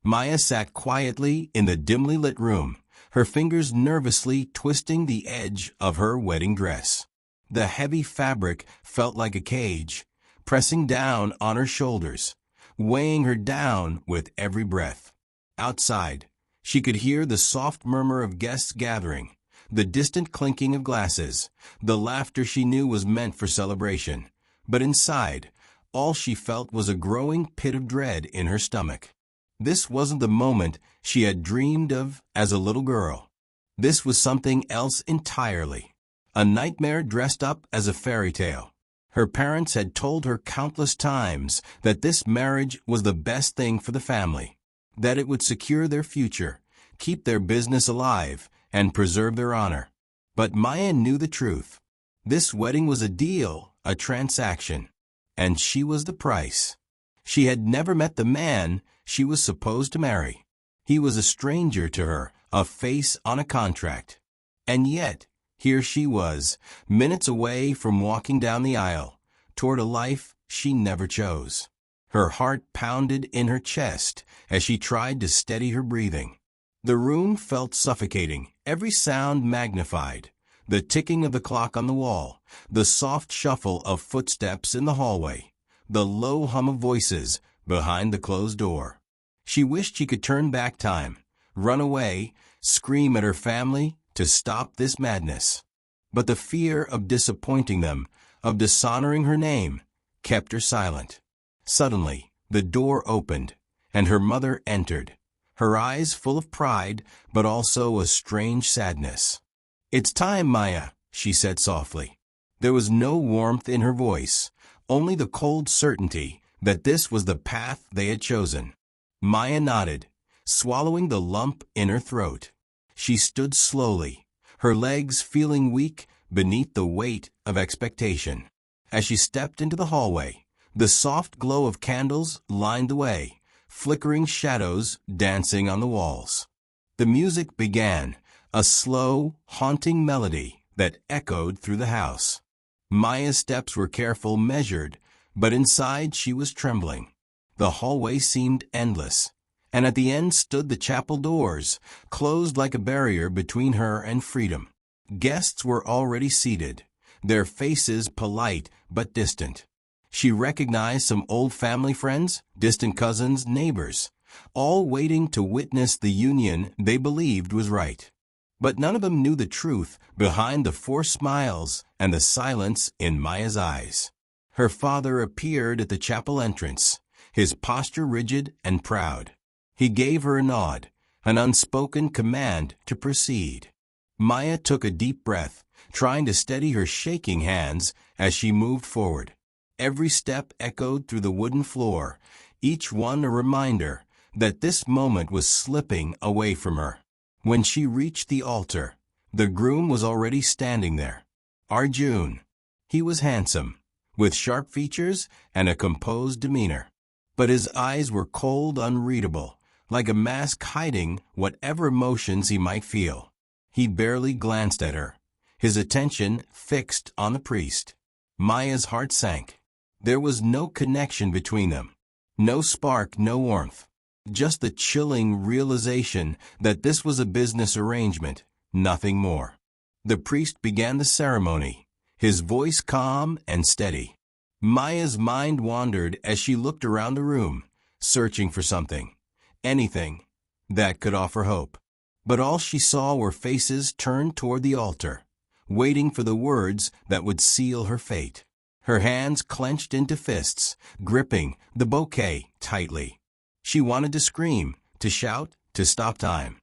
Maya sat quietly in the dimly lit room, her fingers nervously twisting the edge of her wedding dress. The heavy fabric felt like a cage, pressing down on her shoulders, weighing her down with every breath. Outside, she could hear the soft murmur of guests gathering, the distant clinking of glasses, the laughter she knew was meant for celebration. But inside, all she felt was a growing pit of dread in her stomach. This wasn't the moment she had dreamed of as a little girl. This was something else entirely. A nightmare dressed up as a fairy tale. Her parents had told her countless times that this marriage was the best thing for the family, that it would secure their future, keep their business alive, and preserve their honor. But Maya knew the truth. This wedding was a deal, a transaction, and she was the price. She had never met the man she was supposed to marry. He was a stranger to her, a face on a contract. And yet, here she was, minutes away from walking down the aisle, toward a life she never chose. Her heart pounded in her chest as she tried to steady her breathing. The room felt suffocating, every sound magnified. The ticking of the clock on the wall, the soft shuffle of footsteps in the hallway, the low hum of voices behind the closed door. She wished she could turn back time, run away, scream at her family to stop this madness. But the fear of disappointing them, of dishonoring her name, kept her silent. Suddenly, the door opened, and her mother entered, her eyes full of pride, but also a strange sadness. "It's time, Maya," she said softly. There was no warmth in her voice, only the cold certainty that this was the path they had chosen. Maya nodded, swallowing the lump in her throat. She stood slowly, her legs feeling weak beneath the weight of expectation. As she stepped into the hallway, the soft glow of candles lined the way, flickering shadows dancing on the walls. The music began, a slow, haunting melody that echoed through the house. Maya's steps were careful, measured, but inside she was trembling. The hallway seemed endless, and at the end stood the chapel doors, closed like a barrier between her and freedom. Guests were already seated, their faces polite but distant. She recognized some old family friends, distant cousins, neighbors, all waiting to witness the union they believed was right. But none of them knew the truth behind the forced smiles and the silence in Maya's eyes. Her father appeared at the chapel entrance, his posture rigid and proud. He gave her a nod, an unspoken command to proceed. Maya took a deep breath, trying to steady her shaking hands as she moved forward. Every step echoed through the wooden floor, each one a reminder that this moment was slipping away from her. When she reached the altar, the groom was already standing there. Arjun. He was handsome, with sharp features and a composed demeanor. But his eyes were cold, unreadable, like a mask hiding whatever emotions he might feel. He barely glanced at her, his attention fixed on the priest. Maya's heart sank. There was no connection between them, no spark, no warmth. Just the chilling realization that this was a business arrangement, nothing more. The priest began the ceremony, his voice calm and steady. Maya's mind wandered as she looked around the room, searching for something, anything, that could offer hope. But all she saw were faces turned toward the altar, waiting for the words that would seal her fate. Her hands clenched into fists, gripping the bouquet tightly. She wanted to scream, to shout, to stop time.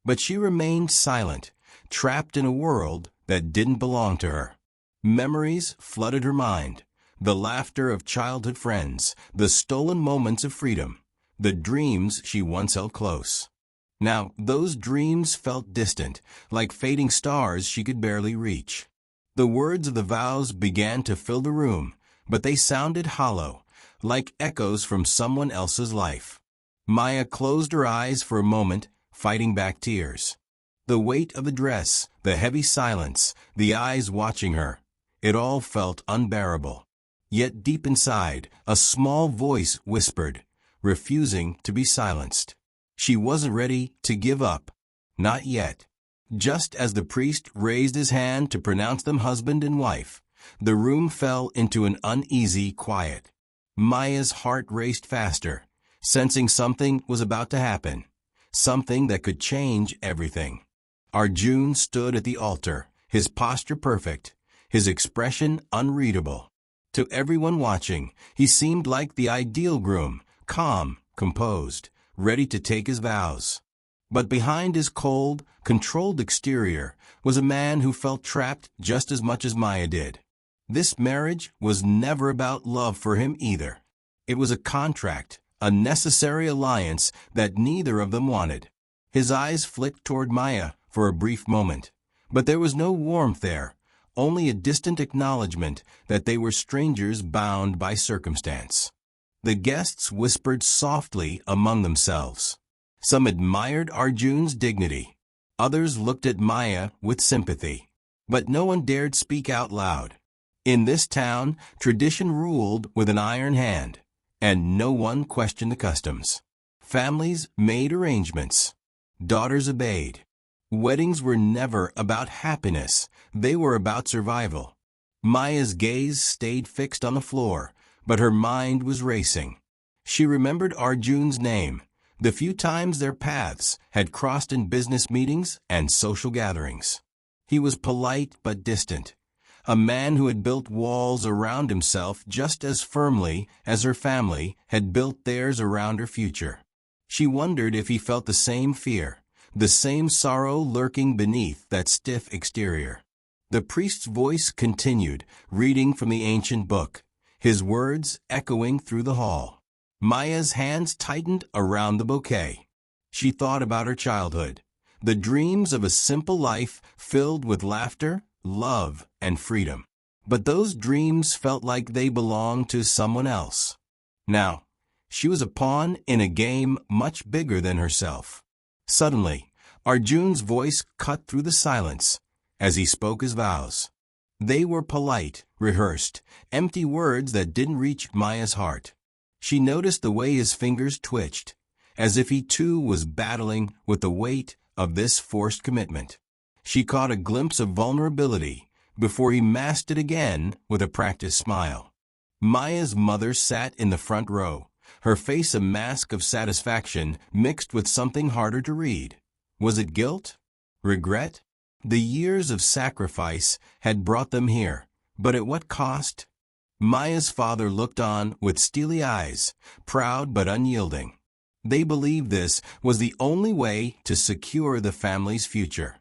But she remained silent, trapped in a world that didn't belong to her. Memories flooded her mind, the laughter of childhood friends, the stolen moments of freedom, the dreams she once held close. Now, those dreams felt distant, like fading stars she could barely reach. The words of the vows began to fill the room, but they sounded hollow, like echoes from someone else's life. Maya closed her eyes for a moment, fighting back tears. The weight of the dress, the heavy silence, the eyes watching her, it all felt unbearable. Yet deep inside, a small voice whispered, refusing to be silenced. She wasn't ready to give up. Not yet. Just as the priest raised his hand to pronounce them husband and wife, the room fell into an uneasy quiet. Maya's heart raced faster, sensing something was about to happen, something that could change everything. Arjun stood at the altar, his posture perfect, his expression unreadable. To everyone watching, he seemed like the ideal groom, calm, composed, ready to take his vows. But behind his cold, controlled exterior was a man who felt trapped just as much as Maya did. This marriage was never about love for him either. It was a contract, a necessary alliance that neither of them wanted. His eyes flicked toward Maya for a brief moment, but there was no warmth there, only a distant acknowledgement that they were strangers bound by circumstance. The guests whispered softly among themselves. Some admired Arjun's dignity. Others looked at Maya with sympathy. But no one dared speak out loud. In this town, tradition ruled with an iron hand, and no one questioned the customs. Families made arrangements. Daughters obeyed. Weddings were never about happiness. They were about survival. Maya's gaze stayed fixed on the floor, but her mind was racing. She remembered Arjun's name, the few times their paths had crossed in business meetings and social gatherings. He was polite but distant, a man who had built walls around himself just as firmly as her family had built theirs around her future. She wondered if he felt the same fear, the same sorrow lurking beneath that stiff exterior. The priest's voice continued, reading from the ancient book, his words echoing through the hall. Maya's hands tightened around the bouquet. She thought about her childhood, the dreams of a simple life filled with laughter, love, and freedom. But those dreams felt like they belonged to someone else. Now, she was a pawn in a game much bigger than herself. Suddenly, Arjun's voice cut through the silence as he spoke his vows. They were polite, rehearsed, empty words that didn't reach Maya's heart. She noticed the way his fingers twitched, as if he too was battling with the weight of this forced commitment. She caught a glimpse of vulnerability before he masked it again with a practiced smile. Maya's mother sat in the front row, her face a mask of satisfaction mixed with something harder to read. Was it guilt? Regret? The years of sacrifice had brought them here, but at what cost? Maya's father looked on with steely eyes, proud but unyielding. They believed this was the only way to secure the family's future.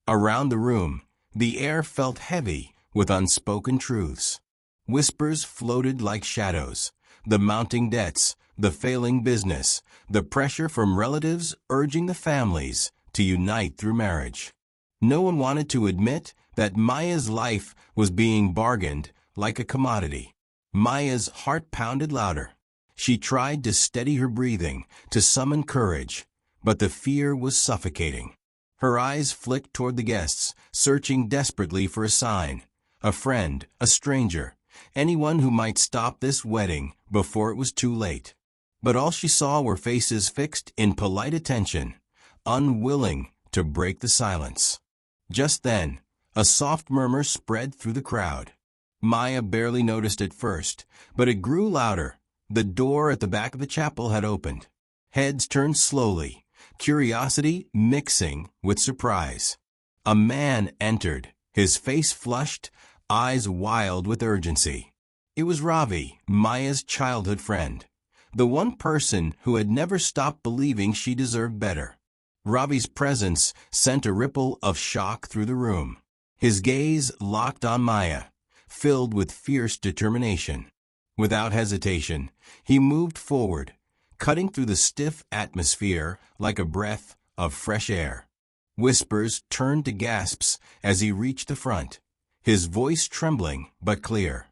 Around the room, the air felt heavy with unspoken truths. Whispers floated like shadows, the mounting debts, the failing business, the pressure from relatives urging the families to unite through marriage. No one wanted to admit that Maya's life was being bargained like a commodity. Maya's heart pounded louder. She tried to steady her breathing, to summon courage, but the fear was suffocating. Her eyes flicked toward the guests, searching desperately for a sign, a friend, a stranger, anyone who might stop this wedding before it was too late. But all she saw were faces fixed in polite attention, unwilling to break the silence. Just then, a soft murmur spread through the crowd. Maya barely noticed it first, but it grew louder. The door at the back of the chapel had opened. Heads turned slowly, curiosity mixing with surprise. A man entered, his face flushed, eyes wild with urgency. It was Ravi, Maya's childhood friend, the one person who had never stopped believing she deserved better. Ravi's presence sent a ripple of shock through the room. His gaze locked on Maya, filled with fierce determination. Without hesitation, he moved forward, cutting through the stiff atmosphere like a breath of fresh air. Whispers turned to gasps as he reached the front, his voice trembling but clear.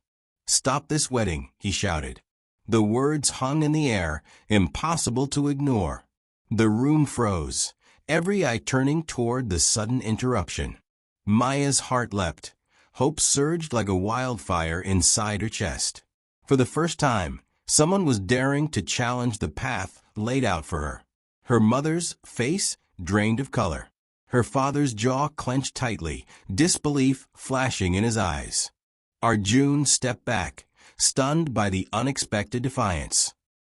"Stop this wedding," he shouted. The words hung in the air, impossible to ignore. The room froze, every eye turning toward the sudden interruption. Maya's heart leapt. Hope surged like a wildfire inside her chest. For the first time, someone was daring to challenge the path laid out for her. Her mother's face drained of color. Her father's jaw clenched tightly, disbelief flashing in his eyes. Arjun stepped back, stunned by the unexpected defiance.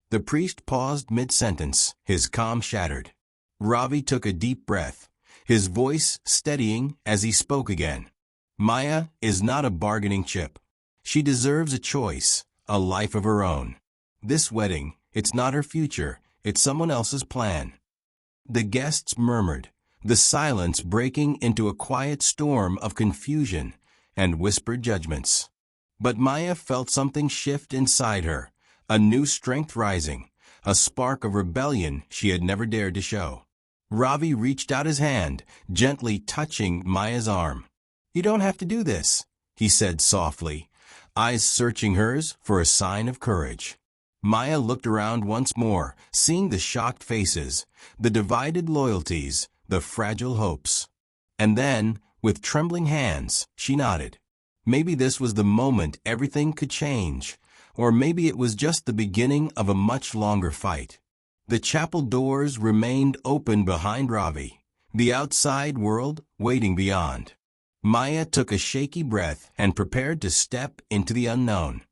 The priest paused mid-sentence, his calm shattered. Ravi took a deep breath, his voice steadying as he spoke again. Maya is not a bargaining chip. She deserves a choice, a life of her own. This wedding, it's not her future, it's someone else's plan. The guests murmured, the silence breaking into a quiet storm of confusion and whispered judgments. But Maya felt something shift inside her, a new strength rising, a spark of rebellion she had never dared to show. Ravi reached out his hand, gently touching Maya's arm. "You don't have to do this," he said softly, eyes searching hers for a sign of courage. Maya looked around once more, seeing the shocked faces, the divided loyalties, the fragile hopes. And then, with trembling hands, she nodded. Maybe this was the moment everything could change, or maybe it was just the beginning of a much longer fight. The chapel doors remained open behind Ravi, the outside world waiting beyond. Maya took a shaky breath and prepared to step into the unknown.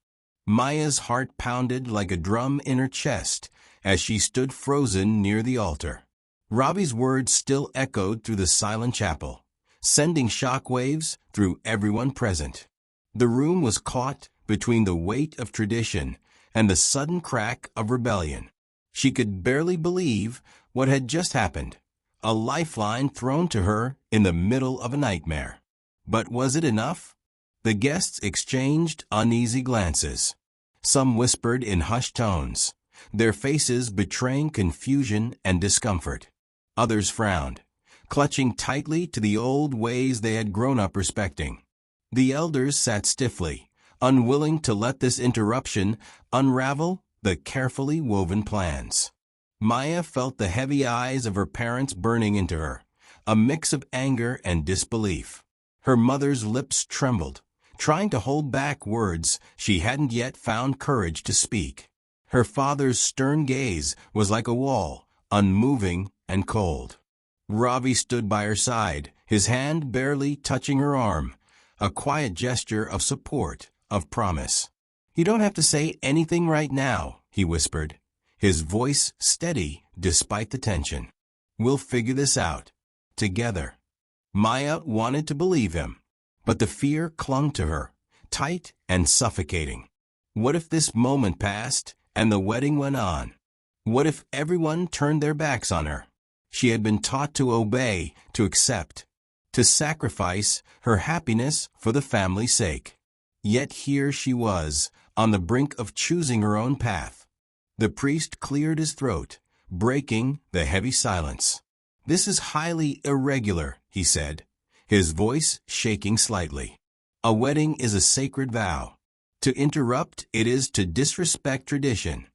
Maya's heart pounded like a drum in her chest as she stood frozen near the altar. Ravi's words still echoed through the silent chapel, sending shockwaves through everyone present. The room was caught between the weight of tradition and the sudden crack of rebellion. She could barely believe what had just happened, a lifeline thrown to her in the middle of a nightmare. But was it enough? The guests exchanged uneasy glances. Some whispered in hushed tones, their faces betraying confusion and discomfort. Others frowned, clutching tightly to the old ways they had grown up respecting. The elders sat stiffly, unwilling to let this interruption unravel the carefully woven plans. Maya felt the heavy eyes of her parents burning into her, a mix of anger and disbelief. Her mother's lips trembled, trying to hold back words she hadn't yet found courage to speak. Her father's stern gaze was like a wall, unmoving and cold. Ravi stood by her side, his hand barely touching her arm, a quiet gesture of support, of promise. "You don't have to say anything right now," he whispered, his voice steady despite the tension. "We'll figure this out. Together." Maya wanted to believe him, but the fear clung to her, tight and suffocating. What if this moment passed and the wedding went on? What if everyone turned their backs on her? She had been taught to obey, to accept, to sacrifice her happiness for the family's sake. Yet here she was, on the brink of choosing her own path. The priest cleared his throat, breaking the heavy silence. "This is highly irregular," he said, his voice shaking slightly. "A wedding is a sacred vow. To interrupt it is to disrespect tradition."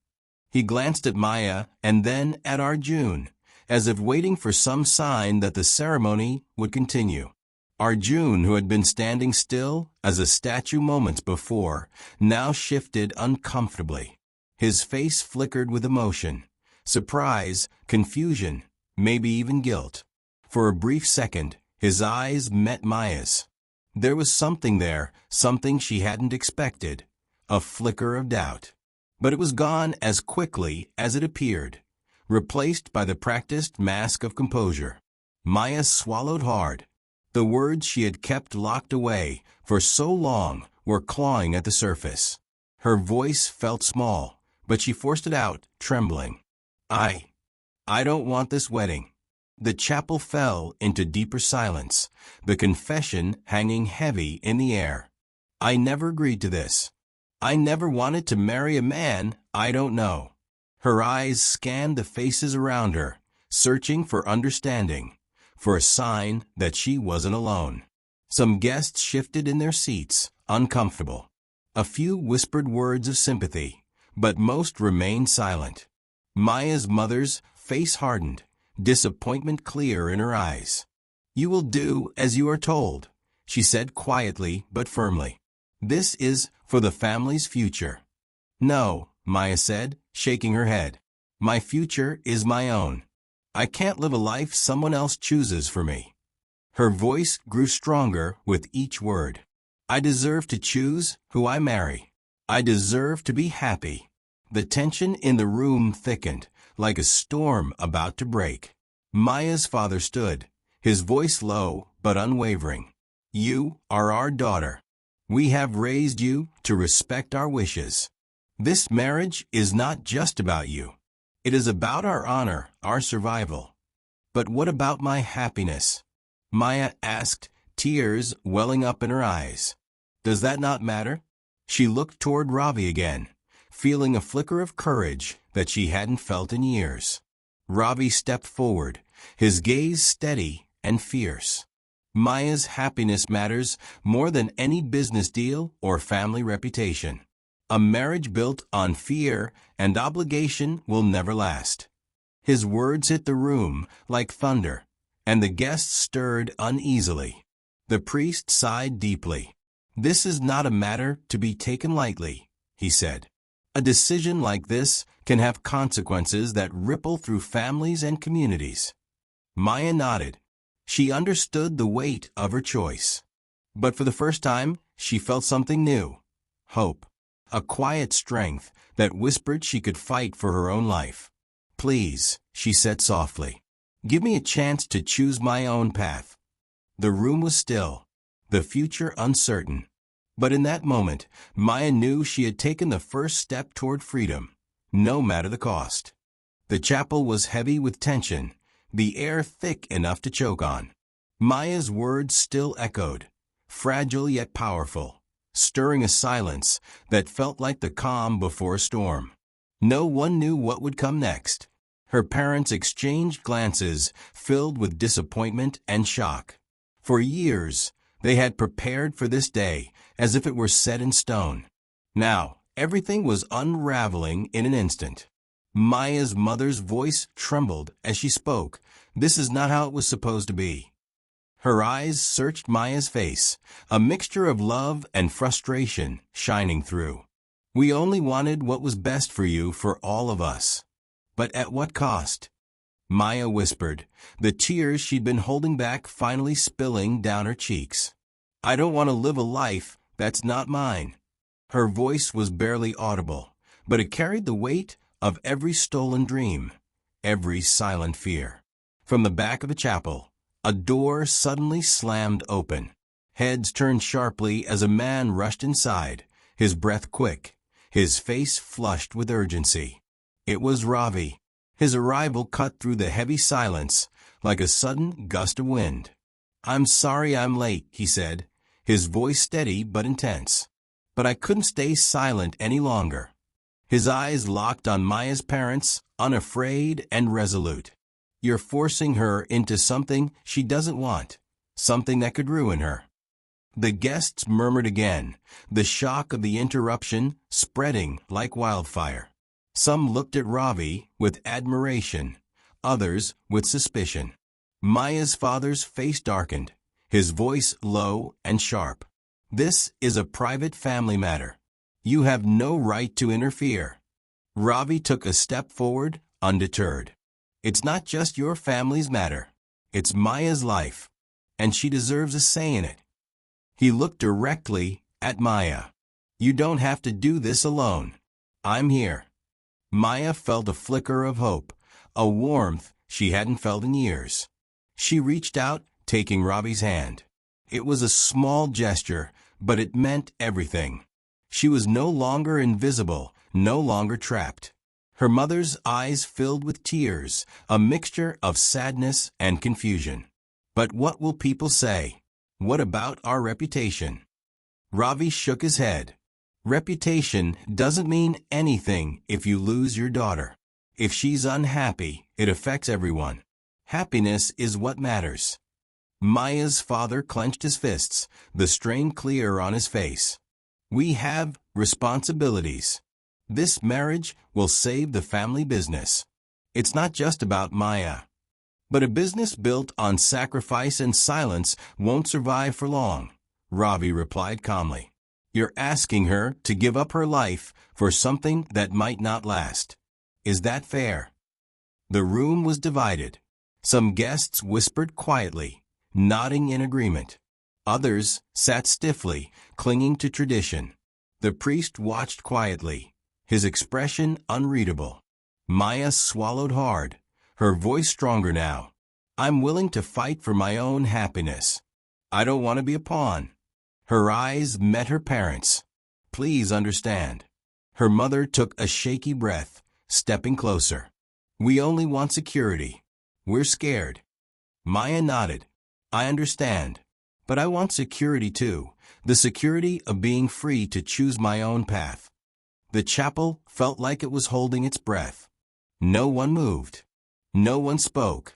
He glanced at Maya and then at Arjun, as if waiting for some sign that the ceremony would continue. Arjun, who had been standing still as a statue moments before, now shifted uncomfortably. His face flickered with emotion, surprise, confusion, maybe even guilt. For a brief second, his eyes met Maya's. There was something there, something she hadn't expected, a flicker of doubt. But it was gone as quickly as it appeared, replaced by the practiced mask of composure. Maya swallowed hard. The words she had kept locked away for so long were clawing at the surface. Her voice felt small, but she forced it out, trembling. I don't want this wedding." The chapel fell into deeper silence, the confession hanging heavy in the air. "I never agreed to this. I never wanted to marry a man I don't know." Her eyes scanned the faces around her, searching for understanding, for a sign that she wasn't alone. Some guests shifted in their seats, uncomfortable. A few whispered words of sympathy, but most remained silent. Maya's mother's face hardened, disappointment clear in her eyes. "You will do as you are told," she said quietly but firmly. "This is for the family's future." "No," Maya said, shaking her head. "My future is my own." I can't live a life someone else chooses for me. Her voice grew stronger with each word. I deserve to choose who I marry. I deserve to be happy. The tension in the room thickened, like a storm about to break. Maya's father stood, his voice low but unwavering. You are our daughter. We have raised you to respect our wishes. This marriage is not just about you. It is about our honor, our survival. But what about my happiness? Maya asked, tears welling up in her eyes. Does that not matter? She looked toward Ravi again, feeling a flicker of courage that she hadn't felt in years. Ravi stepped forward, his gaze steady and fierce. Maya's happiness matters more than any business deal or family reputation. A marriage built on fear and obligation will never last. His words hit the room like thunder, and the guests stirred uneasily. The priest sighed deeply. This is not a matter to be taken lightly, he said. A decision like this can have consequences that ripple through families and communities. Maya nodded. She understood the weight of her choice. But for the first time, she felt something new. Hope. A quiet strength that whispered she could fight for her own life. Please, she said softly. Give me a chance to choose my own path. The room was still, the future uncertain. But in that moment, Maya knew she had taken the first step toward freedom, no matter the cost. The chapel was heavy with tension, the air thick enough to choke on. Maya's words still echoed, fragile yet powerful, stirring a silence that felt like the calm before a storm. No one knew what would come next. Her parents exchanged glances filled with disappointment and shock. For years, they had prepared for this day as if it were set in stone. Now, everything was unraveling in an instant. Maya's mother's voice trembled as she spoke. This is not how it was supposed to be. Her eyes searched Maya's face, a mixture of love and frustration shining through. We only wanted what was best for you for all of us. But at what cost? Maya whispered, the tears she'd been holding back finally spilling down her cheeks. I don't want to live a life that's not mine. Her voice was barely audible, but it carried the weight of every stolen dream, every silent fear. From the back of the chapel, a door suddenly slammed open. Heads turned sharply as a man rushed inside, his breath quick, his face flushed with urgency. It was Ravi. His arrival cut through the heavy silence like a sudden gust of wind. I'm sorry I'm late, he said, his voice steady but intense. But I couldn't stay silent any longer. His eyes locked on Maya's parents, unafraid and resolute. You're forcing her into something she doesn't want, something that could ruin her. The guests murmured again, the shock of the interruption spreading like wildfire. Some looked at Ravi with admiration, others with suspicion. Maya's father's face darkened, his voice low and sharp. This is a private family matter. You have no right to interfere. Ravi took a step forward, undeterred. It's not just your family's matter. It's Maya's life, and she deserves a say in it. He looked directly at Maya. You don't have to do this alone. I'm here. Maya felt a flicker of hope, a warmth she hadn't felt in years. She reached out, taking Ravi's hand. It was a small gesture, but it meant everything. She was no longer invisible, no longer trapped. Her mother's eyes filled with tears, a mixture of sadness and confusion. But what will people say? What about our reputation? Ravi shook his head. Reputation doesn't mean anything if you lose your daughter. If she's unhappy, it affects everyone. Happiness is what matters. Maya's father clenched his fists, the strain clear on his face. We have responsibilities. This marriage will save the family business. It's not just about Maya. But a business built on sacrifice and silence won't survive for long, Ravi replied calmly. You're asking her to give up her life for something that might not last. Is that fair? The room was divided. Some guests whispered quietly, nodding in agreement. Others sat stiffly, clinging to tradition. The priest watched quietly, his expression unreadable. Maya swallowed hard, her voice stronger now. I'm willing to fight for my own happiness. I don't want to be a pawn. Her eyes met her parents'. Please understand. Her mother took a shaky breath, stepping closer. We only want security. We're scared. Maya nodded. I understand. But I want security too, the security of being free to choose my own path. The chapel felt like it was holding its breath. No one moved. No one spoke.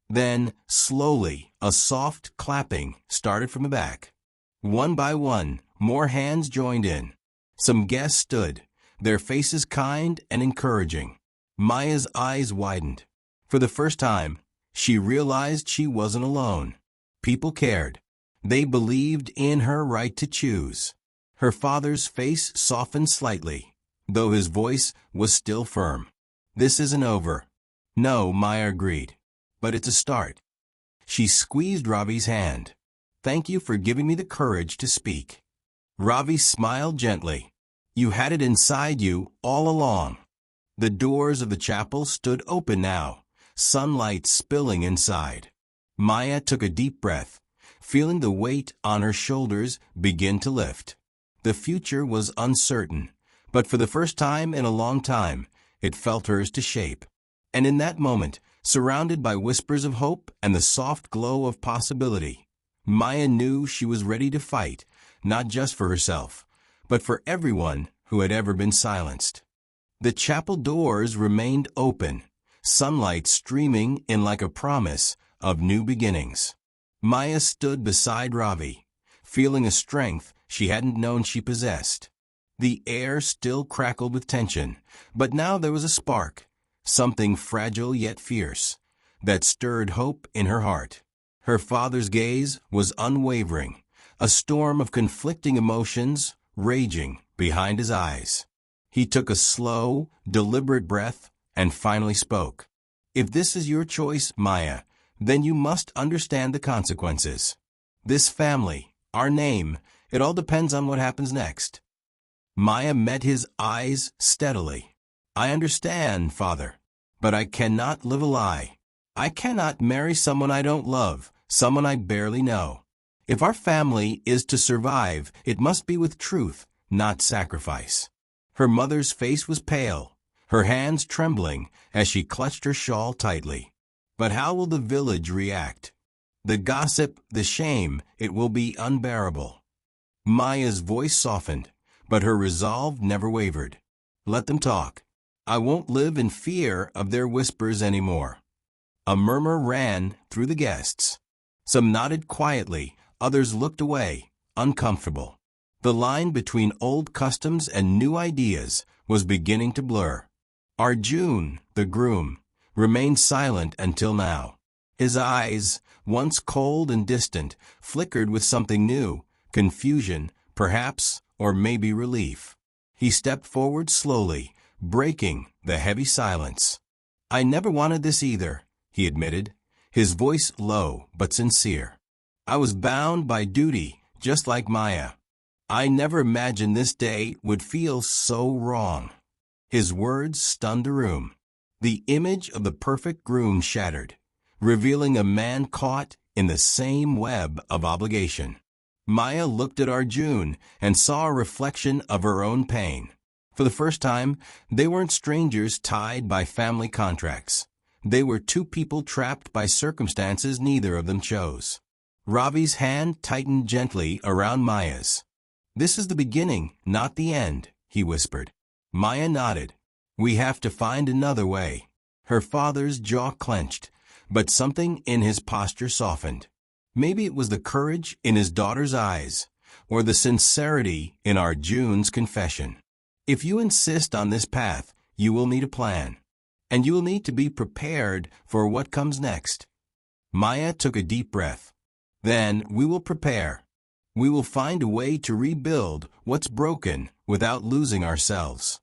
Then, slowly, a soft clapping started from the back. One by one, more hands joined in. Some guests stood, their faces kind and encouraging. Maya's eyes widened. For the first time, she realized she wasn't alone. People cared. They believed in her right to choose. Her father's face softened slightly, though his voice was still firm. This isn't over. No, Maya agreed. But it's a start. She squeezed Ravi's hand. Thank you for giving me the courage to speak. Ravi smiled gently. You had it inside you all along. The doors of the chapel stood open now, sunlight spilling inside. Maya took a deep breath, feeling the weight on her shoulders begin to lift. The future was uncertain, but for the first time in a long time, it felt hers to shape. And in that moment, surrounded by whispers of hope and the soft glow of possibility, Maya knew she was ready to fight, not just for herself, but for everyone who had ever been silenced. The chapel doors remained open, sunlight streaming in like a promise of new beginnings. Maya stood beside Ravi, feeling a strength she hadn't known she possessed. The air still crackled with tension, but now there was a spark, something fragile yet fierce, that stirred hope in her heart. Her father's gaze was unwavering, a storm of conflicting emotions raging behind his eyes. He took a slow, deliberate breath and finally spoke. If this is your choice, Maya, then you must understand the consequences. This family, our name, it all depends on what happens next. Maya met his eyes steadily. I understand, Father, but I cannot live a lie. I cannot marry someone I don't love, someone I barely know. If our family is to survive, it must be with truth, not sacrifice. Her mother's face was pale, her hands trembling as she clutched her shawl tightly. But how will the village react? The gossip, the shame, it will be unbearable. Maya's voice softened, but her resolve never wavered. Let them talk. I won't live in fear of their whispers anymore. A murmur ran through the guests. Some nodded quietly, others looked away, uncomfortable. The line between old customs and new ideas was beginning to blur. Arjun, the groom, remained silent until now. His eyes, once cold and distant, flickered with something new, confusion, perhaps, or maybe relief. He stepped forward slowly, breaking the heavy silence. I never wanted this either, he admitted, his voice low but sincere. I was bound by duty, just like Maya. I never imagined this day would feel so wrong. His words stunned the room. The image of the perfect groom shattered, revealing a man caught in the same web of obligation. Maya looked at Arjun and saw a reflection of her own pain. For the first time, they weren't strangers tied by family contracts. They were two people trapped by circumstances neither of them chose. Ravi's hand tightened gently around Maya's. This is the beginning, not the end, he whispered. Maya nodded. We have to find another way. Her father's jaw clenched, but something in his posture softened. Maybe it was the courage in his daughter's eyes, or the sincerity in Arjun's confession. If you insist on this path, you will need a plan, and you will need to be prepared for what comes next. Maya took a deep breath. Then we will prepare. We will find a way to rebuild what's broken without losing ourselves.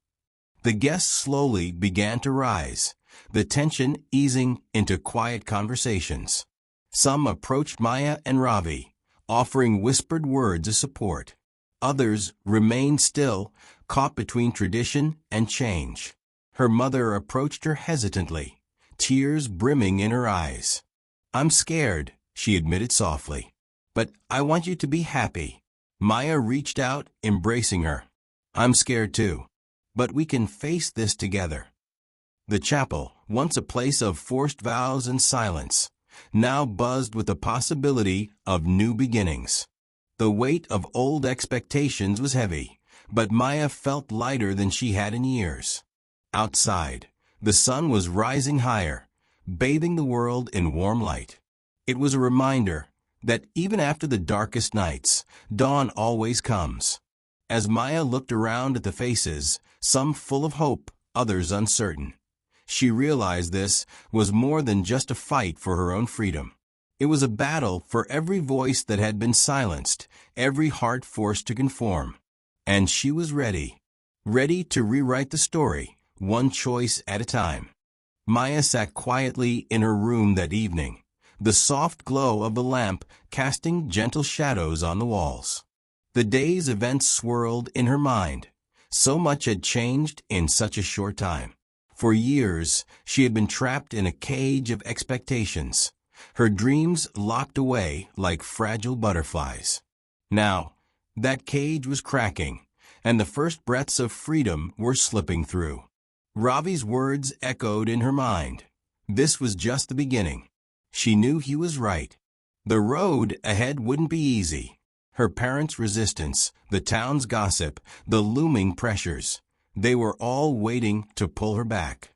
The guests slowly began to rise, the tension easing into quiet conversations. Some approached Maya and Ravi, offering whispered words of support. Others remained still, caught between tradition and change. Her mother approached her hesitantly, tears brimming in her eyes. "I'm scared," she admitted softly. "But I want you to be happy." Maya reached out, embracing her. "I'm scared too. But we can face this together." The chapel, once a place of forced vows and silence, now buzzed with the possibility of new beginnings. The weight of old expectations was heavy, but Maya felt lighter than she had in years. Outside, the sun was rising higher, bathing the world in warm light. It was a reminder that even after the darkest nights, dawn always comes. As Maya looked around at the faces, some full of hope, others uncertain, she realized this was more than just a fight for her own freedom. It was a battle for every voice that had been silenced, every heart forced to conform. And she was ready to rewrite the story, one choice at a time. Maya sat quietly in her room that evening, the soft glow of the lamp casting gentle shadows on the walls. The day's events swirled in her mind. So much had changed in such a short time. For years, she had been trapped in a cage of expectations, her dreams locked away like fragile butterflies. Now, that cage was cracking, and the first breaths of freedom were slipping through. Ravi's words echoed in her mind. This was just the beginning. She knew he was right. The road ahead wouldn't be easy. Her parents' resistance, the town's gossip, the looming pressures, they were all waiting to pull her back.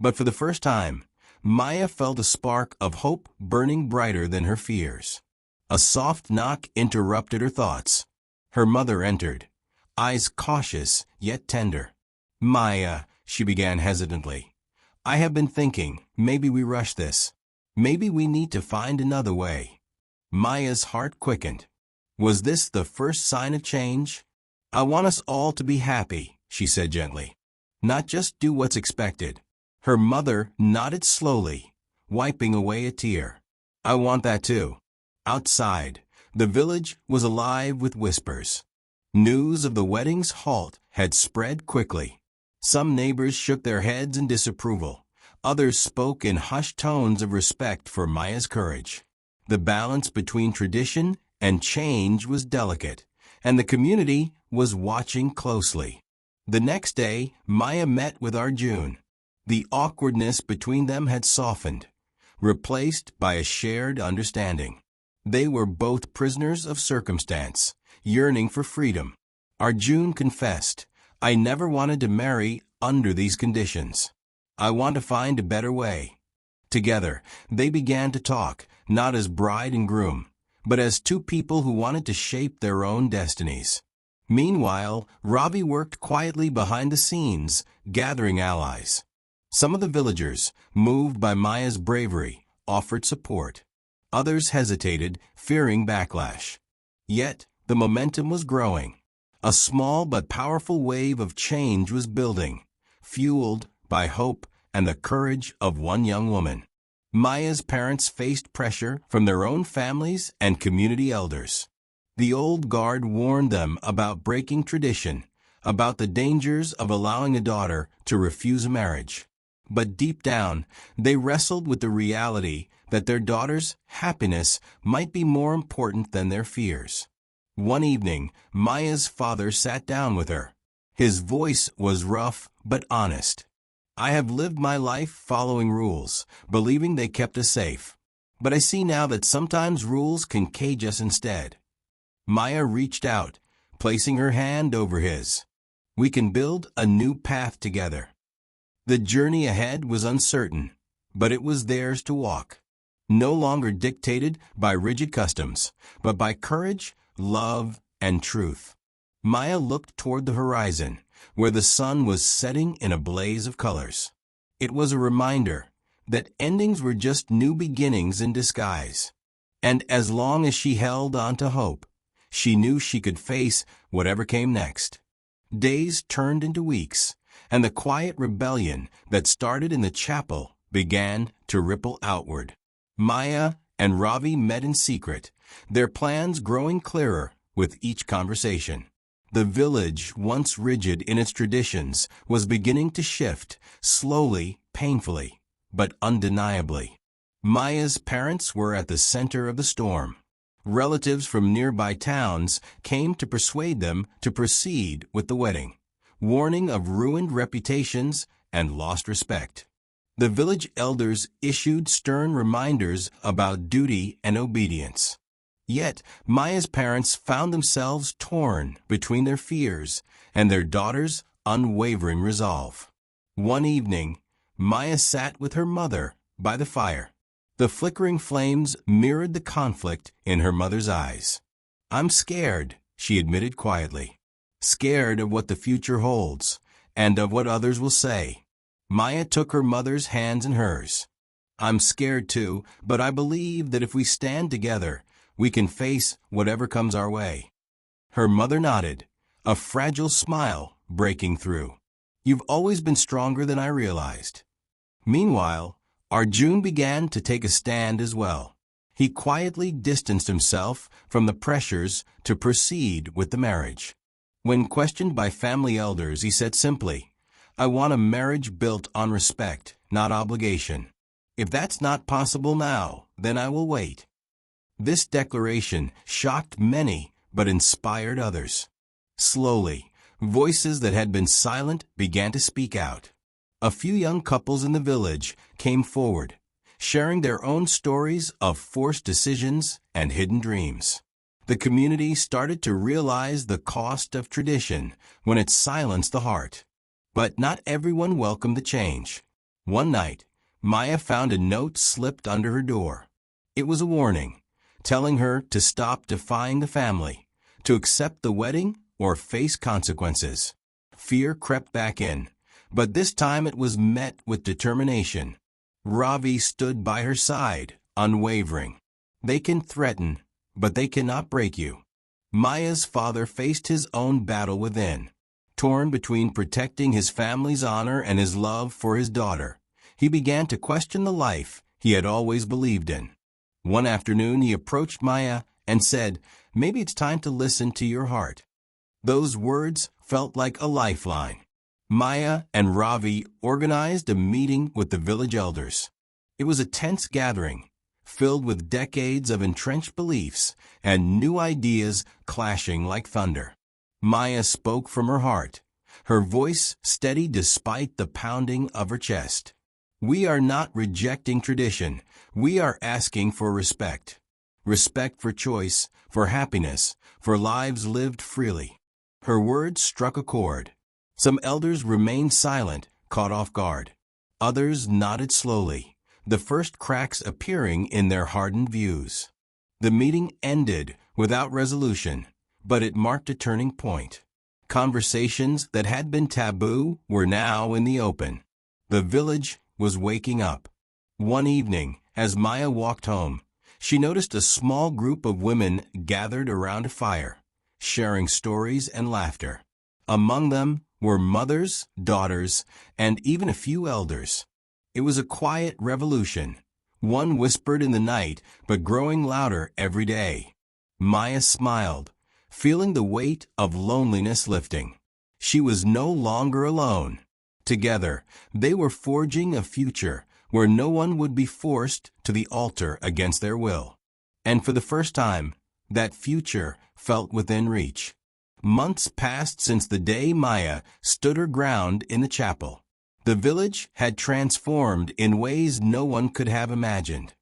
But for the first time, Maya felt a spark of hope burning brighter than her fears. A soft knock interrupted her thoughts. Her mother entered, eyes cautious yet tender. "Maya," she began hesitantly, "I have been thinking, maybe we rush this. Maybe we need to find another way." Maya's heart quickened. Was this the first sign of change? "I want us all to be happy," she said gently. "Not just do what's expected." Her mother nodded slowly, wiping away a tear. "I want that too." Outside, the village was alive with whispers. News of the wedding's halt had spread quickly. Some neighbors shook their heads in disapproval. Others spoke in hushed tones of respect for Maya's courage. The balance between tradition and change was delicate, and the community was watching closely. The next day, Maya met with Arjun. The awkwardness between them had softened, replaced by a shared understanding. They were both prisoners of circumstance, yearning for freedom. Arjun confessed, "I never wanted to marry under these conditions. I want to find a better way." Together, they began to talk, not as bride and groom, but as two people who wanted to shape their own destinies. Meanwhile, Ravi worked quietly behind the scenes, gathering allies. Some of the villagers, moved by Maya's bravery, offered support. Others hesitated, fearing backlash. Yet, the momentum was growing. A small but powerful wave of change was building, fueled by hope and the courage of one young woman. Maya's parents faced pressure from their own families and community elders. The old guard warned them about breaking tradition, about the dangers of allowing a daughter to refuse a marriage. But deep down, they wrestled with the reality that their daughter's happiness might be more important than their fears. One evening, Maya's father sat down with her. His voice was rough but honest. "I have lived my life following rules, believing they kept us safe. But I see now that sometimes rules can cage us instead." Maya reached out, placing her hand over his. "We can build a new path together." The journey ahead was uncertain, but it was theirs to walk. No longer dictated by rigid customs, but by courage, love, and truth. Maya looked toward the horizon, where the sun was setting in a blaze of colors. It was a reminder that endings were just new beginnings in disguise. And as long as she held on to hope, she knew she could face whatever came next. Days turned into weeks, and the quiet rebellion that started in the chapel began to ripple outward. Maya and Ravi met in secret, their plans growing clearer with each conversation. The village, once rigid in its traditions, was beginning to shift, slowly, painfully, but undeniably. Maya's parents were at the center of the storm. Relatives from nearby towns came to persuade them to proceed with the wedding, warning of ruined reputations and lost respect. The village elders issued stern reminders about duty and obedience. Yet, Maya's parents found themselves torn between their fears and their daughter's unwavering resolve. One evening, Maya sat with her mother by the fire. The flickering flames mirrored the conflict in her mother's eyes. "I'm scared," she admitted quietly. "Scared of what the future holds, and of what others will say." Maya took her mother's hands in hers. "I'm scared too, but I believe that if we stand together, we can face whatever comes our way." Her mother nodded, a fragile smile breaking through. "You've always been stronger than I realized." Meanwhile, Arjun began to take a stand as well. He quietly distanced himself from the pressures to proceed with the marriage. When questioned by family elders, he said simply, "I want a marriage built on respect, not obligation. If that's not possible now, then I will wait." This declaration shocked many but inspired others. Slowly, voices that had been silent began to speak out. A few young couples in the village came forward, sharing their own stories of forced decisions and hidden dreams. The community started to realize the cost of tradition when it silenced the heart. But not everyone welcomed the change. One night, Maya found a note slipped under her door. It was a warning, telling her to stop defying the family, to accept the wedding or face consequences. Fear crept back in, but this time it was met with determination. Ravi stood by her side, unwavering. "They can threaten, but they cannot break you." Maya's father faced his own battle within. Torn between protecting his family's honor and his love for his daughter, he began to question the life he had always believed in. One afternoon he approached Maya and said, "Maybe it's time to listen to your heart." Those words felt like a lifeline. Maya and Ravi organized a meeting with the village elders. It was a tense gathering, filled with decades of entrenched beliefs and new ideas clashing like thunder. Maya spoke from her heart, her voice steady despite the pounding of her chest. "We are not rejecting tradition. We are asking for respect. Respect for choice, for happiness, for lives lived freely." Her words struck a chord. Some elders remained silent, caught off guard. Others nodded slowly, the first cracks appearing in their hardened views. The meeting ended without resolution, but it marked a turning point. Conversations that had been taboo were now in the open. The village was waking up. One evening, as Maya walked home, she noticed a small group of women gathered around a fire, sharing stories and laughter. Among them were mothers, daughters, and even a few elders. It was a quiet revolution, one whispered in the night but growing louder every day. Maya smiled, feeling the weight of loneliness lifting. She was no longer alone. Together, they were forging a future where no one would be forced to the altar against their will. And for the first time, that future felt within reach. Months passed since the day Maya stood her ground in the chapel. The village had transformed in ways no one could have imagined.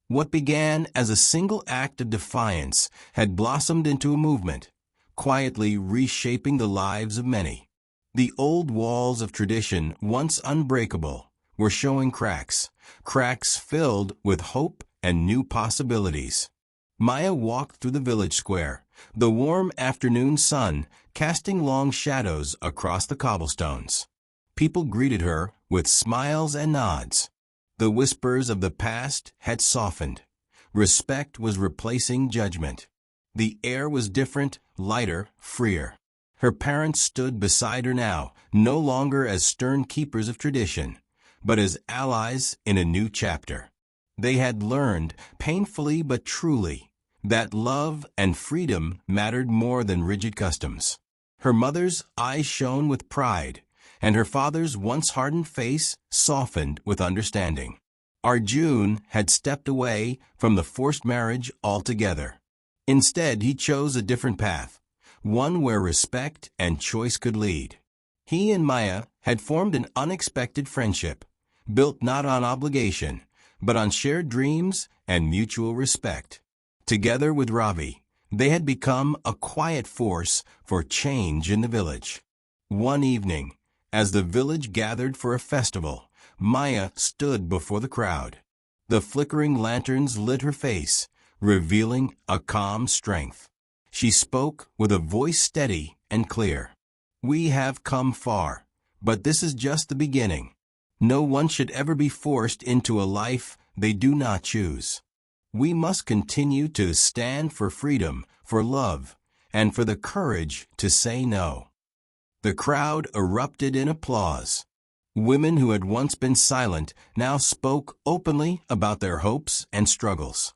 What began as a single act of defiance had blossomed into a movement, quietly reshaping the lives of many. The old walls of tradition, once unbreakable, were showing cracks filled with hope and new possibilities. Maya walked through the village square, the warm afternoon sun casting long shadows across the cobblestones. People greeted her with smiles and nods. The whispers of the past had softened. Respect was replacing judgment. The air was different, lighter, freer. Her parents stood beside her now, no longer as stern keepers of tradition, but as allies in a new chapter. They had learned, painfully but truly, that love and freedom mattered more than rigid customs. Her mother's eyes shone with pride, and her father's once hardened face softened with understanding. Arjun had stepped away from the forced marriage altogether. Instead, he chose a different path, one where respect and choice could lead. He and Maya had formed an unexpected friendship, built not on obligation, but on shared dreams and mutual respect. Together with Ravi, they had become a quiet force for change in the village. One evening, as the village gathered for a festival, Maya stood before the crowd. The flickering lanterns lit her face, revealing a calm strength. She spoke with a voice steady and clear. "We have come far, but this is just the beginning. No one should ever be forced into a life they do not choose. We must continue to stand for freedom, for love, and for the courage to say no." The crowd erupted in applause. Women who had once been silent now spoke openly about their hopes and struggles.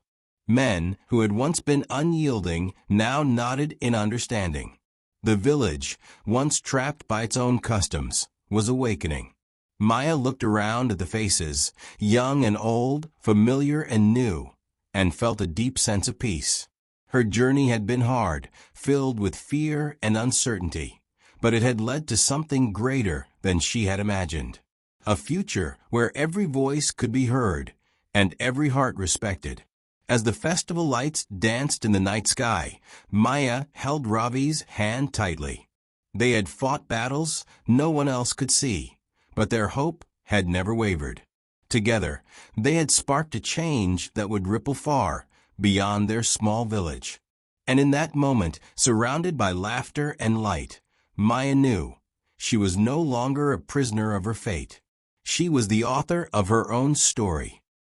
Men who had once been unyielding now nodded in understanding. The village, once trapped by its own customs, was awakening. Maya looked around at the faces, young and old, familiar and new, and felt a deep sense of peace. Her journey had been hard, filled with fear and uncertainty, but it had led to something greater than she had imagined. A future where every voice could be heard and every heart respected. As the festival lights danced in the night sky, Maya held Ravi's hand tightly. They had fought battles no one else could see, but their hope had never wavered. Together, they had sparked a change that would ripple far beyond their small village. And in that moment, surrounded by laughter and light, Maya knew she was no longer a prisoner of her fate. She was the author of her own story,